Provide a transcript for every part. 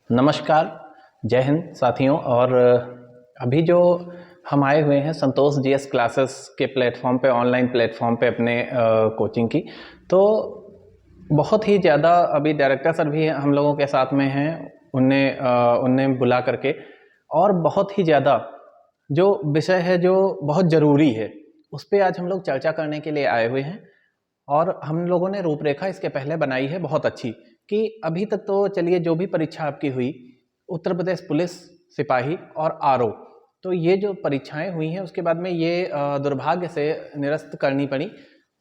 नमस्कार, जय हिंद साथियों। और अभी जो हम आए हुए हैं संतोष जीएस क्लासेस के प्लेटफॉर्म पे, ऑनलाइन प्लेटफॉर्म पे अपने कोचिंग की, तो बहुत ही ज़्यादा अभी डायरेक्टर सर भी हम लोगों के साथ में हैं। उनने बुला करके और बहुत ही ज़्यादा जो विषय है जो बहुत ज़रूरी है उस पर आज हम लोग चर्चा करने के लिए आए हुए हैं। और हम लोगों ने रूपरेखा इसके पहले बनाई है बहुत अच्छी, कि अभी तक तो चलिए जो भी परीक्षा आपकी हुई, उत्तर प्रदेश पुलिस, सिपाही और आरओ, तो ये जो परीक्षाएं हुई हैं उसके बाद में ये दुर्भाग्य से निरस्त करनी पड़ी।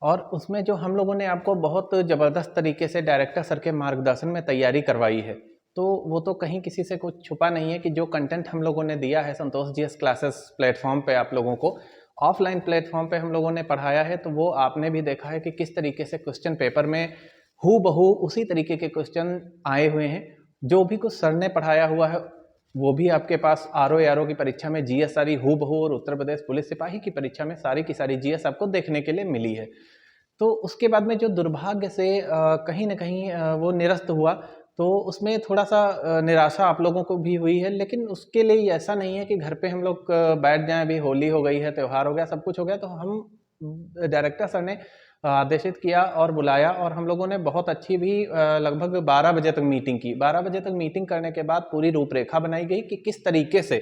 और उसमें जो हम लोगों ने आपको बहुत ज़बरदस्त तरीके से डायरेक्टर सर के मार्गदर्शन में तैयारी करवाई है, तो वो तो कहीं किसी से कुछ छुपा नहीं है कि जो कंटेंट हम लोगों ने दिया है संतोष जीएस क्लासेस प्लेटफॉर्म पे आप लोगों को, ऑफलाइन प्लेटफॉर्म पे हम लोगों ने पढ़ाया है, तो वो आपने भी देखा है कि किस तरीके से क्वेश्चन पेपर में हू बहू उसी तरीके के क्वेश्चन आए हुए हैं। जो भी कुछ सर ने पढ़ाया हुआ है वो भी आपके पास आरओ की परीक्षा में जीएस सारी हू बहू, और उत्तर प्रदेश पुलिस सिपाही की परीक्षा में सारी की सारी जीएस आपको देखने के लिए मिली है। तो उसके बाद में जो दुर्भाग्य से कहीं ना कहीं वो निरस्त हुआ, तो उसमें थोड़ा सा निराशा आप लोगों को भी हुई है। लेकिन उसके लिए ऐसा नहीं है कि घर पे हम लोग बैठ जाएं, अभी होली हो गई है, त्यौहार हो गया, सब कुछ हो गया, तो हम डायरेक्टर सर ने आदेशित किया और बुलाया, और हम लोगों ने बहुत अच्छी भी लगभग 12 बजे तक मीटिंग की। 12 बजे तक मीटिंग करने के बाद पूरी रूपरेखा बनाई गई कि किस तरीके से,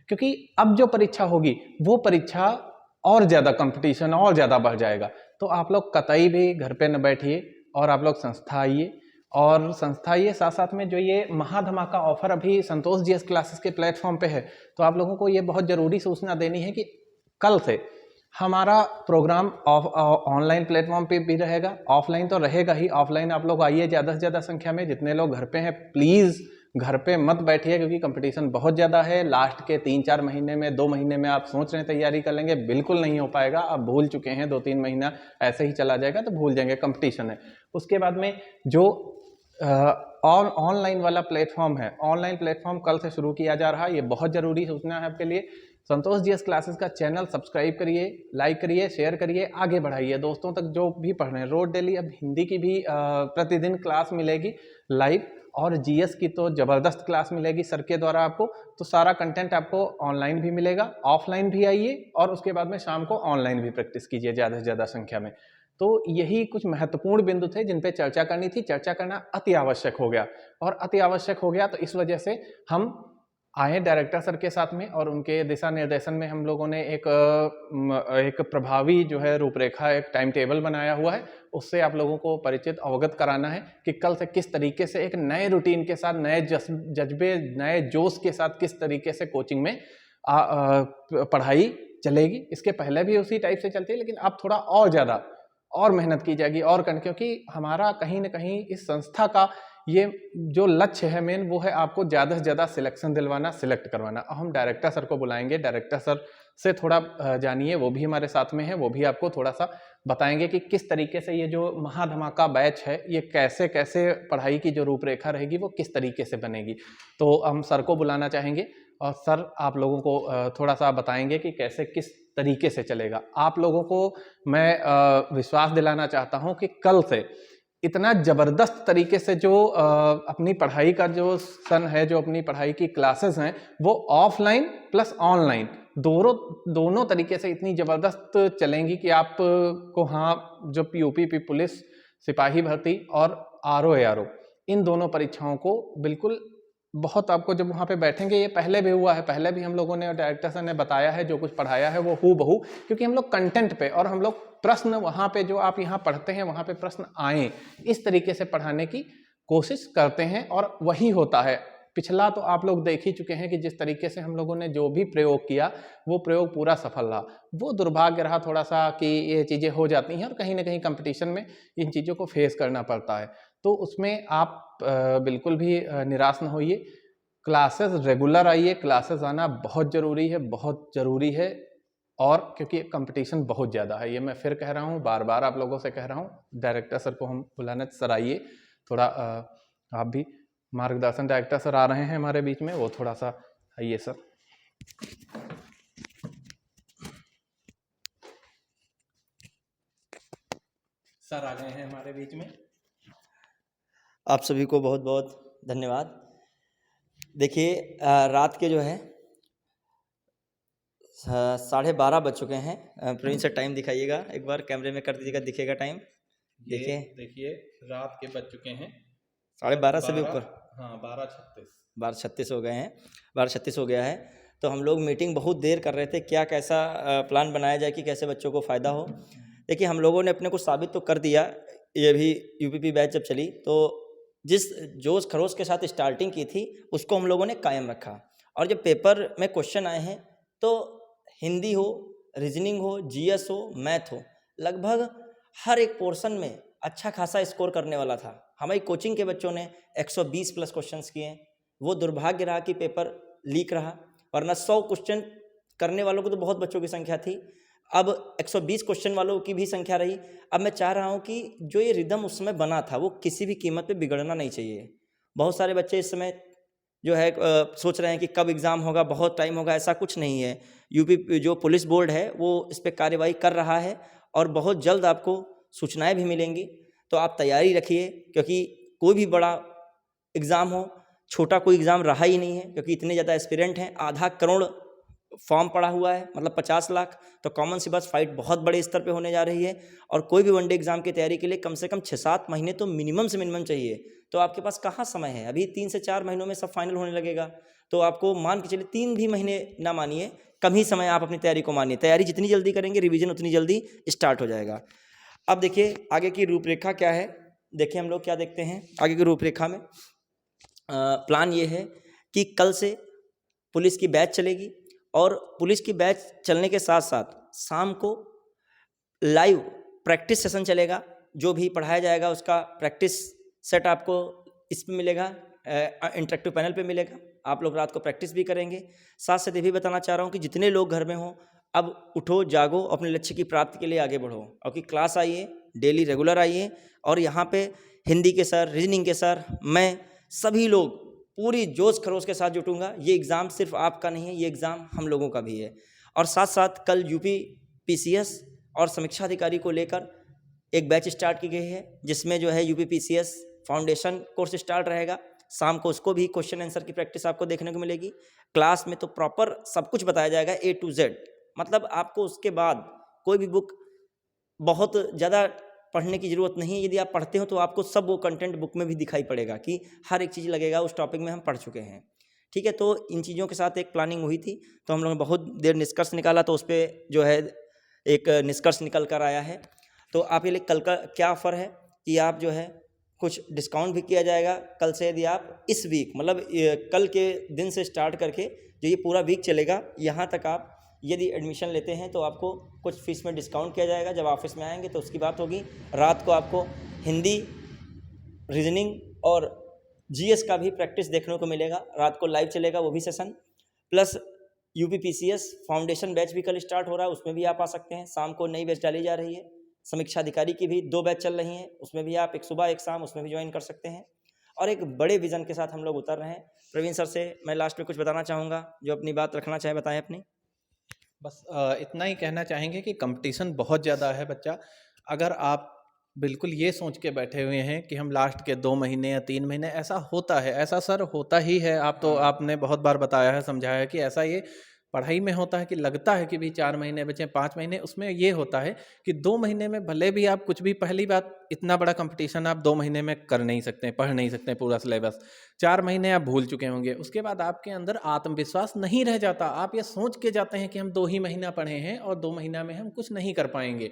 क्योंकि अब जो परीक्षा होगी वो परीक्षा और ज़्यादा कंपटीशन और ज़्यादा बढ़ जाएगा। तो आप लोग कतई भी घर पे न बैठिए और आप लोग संस्था आइए, और संस्था आइए, साथ साथ में जो ये महाधमाका ऑफर अभी संतोष जीएस क्लासेस के प्लेटफॉर्म पे है, तो आप लोगों को ये बहुत ज़रूरी सूचना देनी है कि कल से हमारा प्रोग्राम ऑनलाइन प्लेटफॉर्म पे भी रहेगा, ऑफलाइन तो रहेगा ही। ऑफलाइन आप लोग आइए ज़्यादा से ज़्यादा संख्या में, जितने लोग घर पे हैं प्लीज़ घर पे मत बैठिए, क्योंकि कंपटीशन बहुत ज़्यादा है। लास्ट के 3-4 महीने में, 2 महीने में आप सोच रहे हैं तैयारी कर लेंगे, बिल्कुल नहीं हो पाएगा। आप भूल चुके हैं, 2-3 महीना ऐसे ही चला जाएगा तो भूल जाएंगे, कंपटीशन है। उसके बाद में जो ऑनलाइन वाला प्लेटफॉर्म है, ऑनलाइन प्लेटफॉर्म कल से शुरू किया जा रहा है। ये बहुत ज़रूरी सूचना है आपके लिए। संतोष जीएस क्लासेस का चैनल सब्सक्राइब करिए, लाइक करिए, शेयर करिए, आगे बढ़ाइए दोस्तों तक जो भी पढ़ रहे हैं। रोज डेली अब हिंदी की भी प्रतिदिन क्लास मिलेगी लाइव, और जीएस की तो ज़बरदस्त क्लास मिलेगी सर के द्वारा आपको। तो सारा कंटेंट आपको ऑनलाइन भी मिलेगा, ऑफलाइन भी आइए, और उसके बाद में शाम को ऑनलाइन भी प्रैक्टिस कीजिए ज़्यादा से ज़्यादा संख्या में। तो यही कुछ महत्वपूर्ण बिंदु थे जिन पे चर्चा करनी थी। चर्चा करना अति आवश्यक हो गया, और अति आवश्यक हो गया तो इस वजह से हम आए डायरेक्टर सर के साथ में, और उनके दिशा निर्देशन में हम लोगों ने एक प्रभावी जो है रूपरेखा, एक टाइम टेबल बनाया हुआ है। उससे आप लोगों को परिचित, अवगत कराना है कि कल से किस तरीके से एक नए रूटीन के साथ, नए जज्बे, नए जोश के साथ किस तरीके से कोचिंग में पढ़ाई चलेगी। इसके पहले भी उसी टाइप से चलती है, लेकिन अब थोड़ा और ज़्यादा और मेहनत की जाएगी, और क्योंकि हमारा कहीं ना कहीं इस संस्था का ये जो लक्ष्य है मेन, वो है आपको ज़्यादा से ज़्यादा सिलेक्शन दिलवाना, सिलेक्ट करवाना। अब हम डायरेक्टर सर को बुलाएंगे, डायरेक्टर सर से थोड़ा जानिए, वो भी हमारे साथ में है, वो भी आपको थोड़ा सा बताएंगे कि किस तरीके से ये जो महाधमाका बैच है, ये कैसे कैसे पढ़ाई की जो रूपरेखा रहेगी वो किस तरीके से बनेगी। तो हम सर को बुलाना चाहेंगे, और सर आप लोगों को थोड़ा सा बताएंगे कि कैसे किस तरीके से चलेगा। आप लोगों को मैं विश्वास दिलाना चाहता हूं कि कल से इतना ज़बरदस्त तरीके से जो अपनी पढ़ाई का जो सन है, जो अपनी पढ़ाई की क्लासेस हैं, वो ऑफलाइन प्लस ऑनलाइन दोनों तरीके से इतनी ज़बरदस्त चलेंगी कि आप को, हाँ, जो यूपी पुलिस, सिपाही भर्ती और आरओ इन दोनों परीक्षाओं को बिल्कुल बहुत, आपको जब वहाँ पे बैठेंगे, ये पहले भी हुआ है, पहले भी हम लोगों ने, डायरेक्टर सर ने बताया है, जो कुछ पढ़ाया है वो हू बहू, क्योंकि हम लोग कंटेंट पे, और हम लोग प्रश्न वहाँ पे जो आप यहाँ पढ़ते हैं वहाँ पे प्रश्न आए, इस तरीके से पढ़ाने की कोशिश करते हैं, और वही होता है। पिछला तो आप लोग देख ही चुके हैं कि जिस तरीके से हम लोगों ने जो भी प्रयोग किया वो प्रयोग पूरा सफल रहा। वो दुर्भाग्य रहा थोड़ा सा कि ये चीज़ें हो जाती हैं, और कहीं ना कहीं कंपटीशन में इन चीज़ों को फेस करना पड़ता है। तो उसमें आप बिल्कुल भी निराश न होइए। क्लासेस रेगुलर आइए, क्लासेस आना बहुत ज़रूरी है, बहुत ज़रूरी है। और क्योंकि कंपटीशन बहुत ज़्यादा है, ये मैं फिर कह रहा हूँ, बार बार आप लोगों से कह रहा हूँ। डायरेक्टर सर को हम बुलाना, सर आइए थोड़ा, आप भी मार्गदर्शन, डायरेक्टर सर आ रहे हैं हमारे बीच में, वो थोड़ा सा आइए सर। सर आ गए हैं हमारे बीच में। आप सभी को बहुत बहुत धन्यवाद। देखिए रात के जो है 12:30 बज चुके हैं। प्रवीण सर टाइम दिखाइएगा एक बार, कैमरे में कर दीजिएगा, दिखेगा टाइम। ये देखिए देखिए रात के बज चुके हैं 12:30 से भी ऊपर, 12:36। 12:36 हो गए हैं, 12:36 हो गया है। तो हम लोग मीटिंग बहुत देर कर रहे थे, क्या कैसा प्लान बनाया जाए कि कैसे बच्चों को फ़ायदा हो। देखिए हम लोगों ने अपने को साबित तो कर दिया, ये भी यूपीपी बैच जब चली तो जिस जोश खरोश के साथ स्टार्टिंग की थी उसको हम लोगों ने कायम रखा। और जब पेपर में क्वेश्चन आए हैं तो हिंदी हो, रीजनिंग हो, जीएस हो, मैथ हो, लगभग हर एक पोर्शन में अच्छा खासा स्कोर करने वाला था। हमारी कोचिंग के बच्चों ने 120 प्लस क्वेश्चंस किए। वो दुर्भाग्य रहा कि पेपर लीक रहा, वरना 100 क्वेश्चन करने वालों को तो बहुत बच्चों की संख्या थी, अब 120 क्वेश्चन वालों की भी संख्या रही। अब मैं चाह रहा हूँ कि जो ये रिदम उस समय बना था वो किसी भी कीमत पे बिगड़ना नहीं चाहिए। बहुत सारे बच्चे इस समय जो है सोच रहे हैं कि कब एग्ज़ाम होगा, बहुत टाइम होगा, ऐसा कुछ नहीं है। यूपी जो पुलिस बोर्ड है वो इस पर कार्रवाई कर रहा है और बहुत जल्द आपको सूचनाएं भी मिलेंगी। तो आप तैयारी रखिए, क्योंकि कोई भी बड़ा एग्ज़ाम हो, छोटा कोई एग्ज़ाम रहा ही नहीं है, क्योंकि इतने ज़्यादा एस्पिरेंट हैं, आधा करोड़ फॉर्म पड़ा हुआ है, मतलब 50 लाख। तो कॉमन सी बस फाइट बहुत बड़े स्तर पे होने जा रही है। और कोई भी वनडे एग्जाम की तैयारी के लिए कम से कम 6-7 महीने तो मिनिमम से मिनिमम चाहिए। तो आपके पास कहाँ समय है, अभी 3 से 4 महीनों में सब फाइनल होने लगेगा। तो आपको मान के चलिए 3 भी महीने ना मानिए, कम ही समय आप अपनी तैयारी को मानिए। तैयारी जितनी जल्दी करेंगे रिविजन उतनी जल्दी स्टार्ट हो जाएगा। अब देखिए आगे की रूपरेखा क्या है। देखिए हम लोग क्या देखते हैं आगे की रूपरेखा में, प्लान ये है कि कल से पुलिस की बैच चलेगी और पुलिस की बैच चलने के साथ साथ शाम को लाइव प्रैक्टिस सेशन चलेगा। जो भी पढ़ाया जाएगा उसका प्रैक्टिस सेट आपको इस पे मिलेगा, इंटरेक्टिव पैनल पे मिलेगा। आप लोग रात को प्रैक्टिस भी करेंगे। साथ साथ ये भी बताना चाह रहा हूँ कि जितने लोग घर में हों, अब उठो जागो, अपने लक्ष्य की प्राप्ति के लिए आगे बढ़ो। और कि क्लास आइए, डेली रेगुलर आइए। और यहाँ पे हिंदी के सर, रीजनिंग के सर, मैं, सभी लोग पूरी जोश खरोश के साथ जुटूंगा। ये एग्ज़ाम सिर्फ आपका नहीं है, ये एग्ज़ाम हम लोगों का भी है। और साथ साथ कल यूपी पीसीएस और समीक्षा अधिकारी को लेकर एक बैच स्टार्ट की गई है, जिसमें जो है UP PCS foundation course start रहेगा। शाम को उसको भी क्वेश्चन आंसर की प्रैक्टिस आपको देखने को मिलेगी। क्लास में तो प्रॉपर सब कुछ बताया जाएगा A to Z। मतलब आपको उसके बाद कोई भी बुक बहुत ज़्यादा पढ़ने की ज़रूरत नहीं है। यदि आप पढ़ते हो तो आपको सब वो कंटेंट बुक में भी दिखाई पड़ेगा कि हर एक चीज़ लगेगा उस टॉपिक में हम पढ़ चुके हैं। ठीक है, तो इन चीज़ों के साथ एक प्लानिंग हुई थी, तो हम लोगों ने बहुत देर निष्कर्ष निकाला, तो उस पर जो है एक निष्कर्ष निकल कर आया है। तो आप ये कल का क्या ऑफ़र है कि आप जो है कुछ डिस्काउंट भी किया जाएगा कल से। यदि आप इस वीक मतलब कल के दिन से स्टार्ट करके जो ये पूरा वीक चलेगा, यहाँ तक आप यदि एडमिशन लेते हैं तो आपको कुछ फीस में डिस्काउंट किया जाएगा। जब ऑफिस में आएंगे तो उसकी बात होगी। रात को आपको हिंदी, रीजनिंग और जीएस का भी प्रैक्टिस देखने को मिलेगा। रात को लाइव चलेगा वो भी session. Plus UP PCS foundation batch भी कल स्टार्ट हो रहा है, उसमें भी आप आ सकते हैं। शाम को नई बैच डाली जा रही है। समीक्षा अधिकारी की भी 2 बैच चल रही हैं, उसमें भी आप एक सुबह एक शाम उसमें भी ज्वाइन कर सकते हैं। और एक बड़े विजन के साथ हम लोग उतर रहे हैं। प्रवीण सर से मैं लास्ट में कुछ बताना चाहूँगा, जो अपनी बात रखना चाहे बताएं अपनी। बस इतना ही कहना चाहेंगे कि कंपटीशन बहुत ज़्यादा है बच्चा। अगर आप बिल्कुल ये सोच के बैठे हुए हैं कि हम लास्ट के 2 महीने या 3 महीने, ऐसा होता है, ऐसा सर होता ही है। आप तो आपने बहुत बार बताया है, समझाया है कि ऐसा ये पढ़ाई में होता है कि लगता है कि भी 4 महीने बचे, 5 महीने। उसमें ये होता है कि 2 महीने में भले भी आप कुछ भी, पहली बात इतना बड़ा कंपटीशन आप 2 महीने में कर नहीं सकते, पढ़ नहीं सकते पूरा सिलेबस। 4 महीने आप भूल चुके होंगे, उसके बाद आपके अंदर आत्मविश्वास नहीं रह जाता। आप ये सोच के जाते हैं कि हम 2 ही महीना पढ़े हैं और 2 महीना में हम कुछ नहीं कर पाएंगे।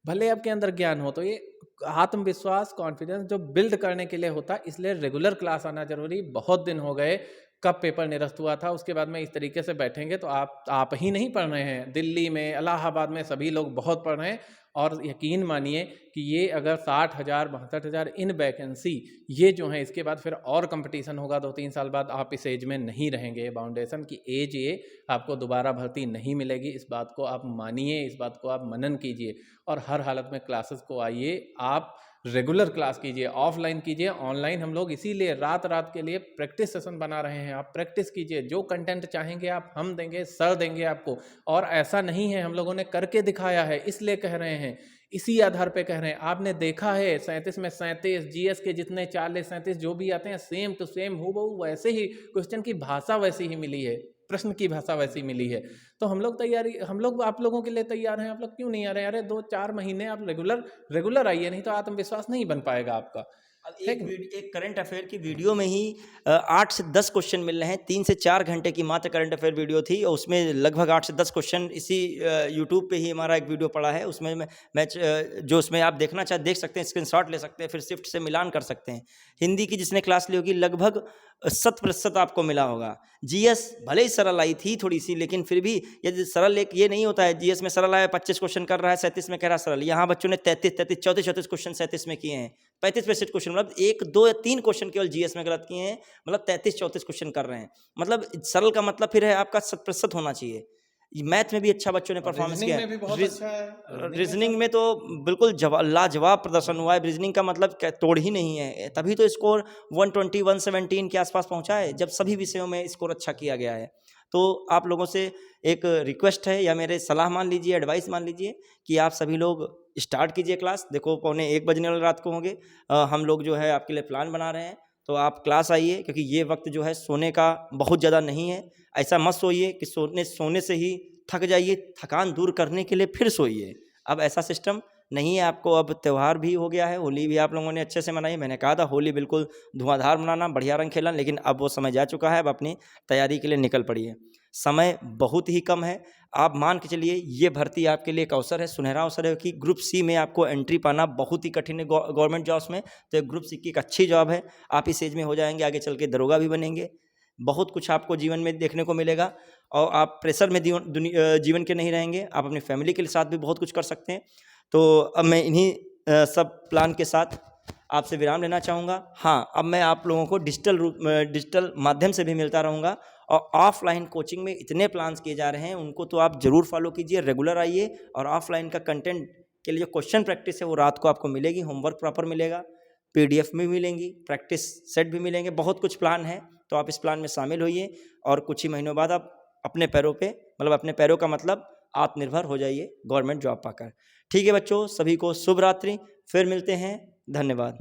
भले आपके अंदर ज्ञान हो, तो ये आत्मविश्वास, कॉन्फिडेंस जो बिल्ड करने के लिए होता है, इसलिए रेगुलर क्लास आना जरूरी। बहुत दिन हो गए, कब पेपर निरस्त हुआ था, उसके बाद में इस तरीके से बैठेंगे तो आप ही नहीं पढ़ रहे हैं, दिल्ली में, इलाहाबाद में सभी लोग बहुत पढ़ रहे हैं। और यकीन मानिए कि ये अगर 60,000 62,000 इन वैकेंसी ये जो है, इसके बाद फिर और कंपटीशन होगा 2-3 साल बाद। आप इस एज में नहीं रहेंगे, फाउंडेशन की एज ये आपको दोबारा भर्ती नहीं मिलेगी। इस बात को आप मानिए, इस बात को आप मनन कीजिए और हर हालत में क्लासेस को आइए। आप रेगुलर क्लास कीजिए, ऑफलाइन कीजिए, ऑनलाइन हम लोग इसीलिए रात रात के लिए प्रैक्टिस सेशन बना रहे हैं। आप प्रैक्टिस कीजिए, जो कंटेंट चाहेंगे आप हम देंगे, सर देंगे आपको। और ऐसा नहीं है, हम लोगों ने करके दिखाया है इसलिए कह रहे हैं। इसी आधार पे कह रहे हैं। आपने देखा है 37 में 37 जीएस के जितने 40 37 जो भी आते हैं सेम टू सेम हूबहू वैसे ही, क्वेश्चन की भाषा वैसी ही मिली है, प्रश्न की भाषा वैसी मिली है। तो हम लोग आप लोगों के लिए तैयार हैं। आप लोग क्यों नहीं आ रहे हैं? अरे 2-4 महीने आप रेगुलर आइए, नहीं तो आत्मविश्वास नहीं बन पाएगा आपका। अब है कि नहीं? एक करंट अफेयर की वीडियो में ही 8 से 10 क्वेश्चन मिल रहे हैं। 3 से 4 घंटे की मात्र करंट अफेयर वीडियो थी और उसमें लगभग 8 से 10 क्वेश्चन इसी यूट्यूब पे ही हमारा एक वीडियो पड़ा है। उसमें जो उसमें आप देखना चाहे देख सकते हैं, स्क्रीनशॉट ले सकते हैं, फिर शिफ्ट से मिलान कर सकते हैं। हिंदी की जिसने क्लास ली होगी लगभग 100% आपको मिला होगा। जीएस भले ही सरल आई थी थोड़ी सी, लेकिन फिर भी यदि सरल एक ये नहीं होता है जीएस में सरल आया 25 क्वेश्चन कर रहा है, 37 में कह रहा है सरल। यहाँ बच्चों ने 33 34 क्वेश्चन 37 में किए हैं, 35 क्वेश्चन, मतलब 1 2 या 3 क्वेश्चन केवल जीएस में गलत किए हैं, मतलब 33 34 क्वेश्चन कर रहे हैं। मतलब सरल का मतलब फिर है आपका 100% होना चाहिए। मैथ में भी अच्छा बच्चों ने परफॉर्मेंस किया रीजनिंग में भी बहुत अच्छा है। रीजनिंग में तो बिल्कुल लाजवाब प्रदर्शन हुआ है। रीजनिंग का मतलब तोड़ ही नहीं है, तभी तो स्कोर 120 117 के आसपास पहुंचा है, जब सभी विषयों में स्कोर अच्छा किया गया है। तो आप लोगों से एक रिक्वेस्ट है या मेरे सलाह मान लीजिए, एडवाइस मान लीजिए कि आप सभी लोग स्टार्ट कीजिए क्लास। देखो 1:45 बजने वाले रात को होंगे, हम लोग जो है आपके लिए प्लान बना रहे हैं, तो आप क्लास आइए, क्योंकि ये वक्त जो है सोने का बहुत ज़्यादा नहीं है। ऐसा मत सोइए कि सोने से ही थक जाइए, थकान दूर करने के लिए फिर सोइए। अब ऐसा सिस्टम नहीं है आपको। अब त्यौहार भी हो गया है, होली भी आप लोगों ने अच्छे से मनाई। मैंने कहा था होली बिल्कुल धुआंधार मनाना, बढ़िया रंग खेलना, लेकिन अब वो समय जा चुका है। अब अपनी तैयारी के लिए निकल पड़िए। समय बहुत ही कम है। आप मान के चलिए ये भर्ती आपके लिए एक अवसर है, सुनहरा अवसर है कि ग्रुप सी में आपको एंट्री पाना बहुत ही कठिन है गवर्नमेंट जॉब्स में। तो ग्रुप सी की एक अच्छी जॉब है, आप इस एज में हो जाएंगे, आगे चल के दरोगा भी बनेंगे। बहुत कुछ आपको जीवन में देखने को मिलेगा और आप प्रेशर में जीवन के नहीं रहेंगे। आप अपनी फैमिली के साथ भी बहुत कुछ कर सकते हैं। तो अब मैं इन्हीं सब प्लान के साथ आपसे विराम लेना चाहूँगा। हाँ, अब मैं आप लोगों को डिजिटल माध्यम से भी मिलता रहूँगा और ऑफलाइन कोचिंग में इतने प्लान्स किए जा रहे हैं, उनको तो आप ज़रूर फॉलो कीजिए, रेगुलर आइए। और ऑफलाइन का कंटेंट के लिए जो क्वेश्चन प्रैक्टिस है वो रात को आपको मिलेगी, होमवर्क प्रॉपर मिलेगा, पीडीएफ में मिलेंगी, प्रैक्टिस सेट भी मिलेंगे, बहुत कुछ प्लान है। तो आप इस प्लान में शामिल होइए और कुछ ही महीनों बाद आप अपने पैरों पे, मतलब अपने पैरों का मतलब आत्मनिर्भर हो जाइए गवर्नमेंट जॉब पाकर। ठीक है बच्चों, सभी को शुभ रात्रि, फिर मिलते हैं, धन्यवाद।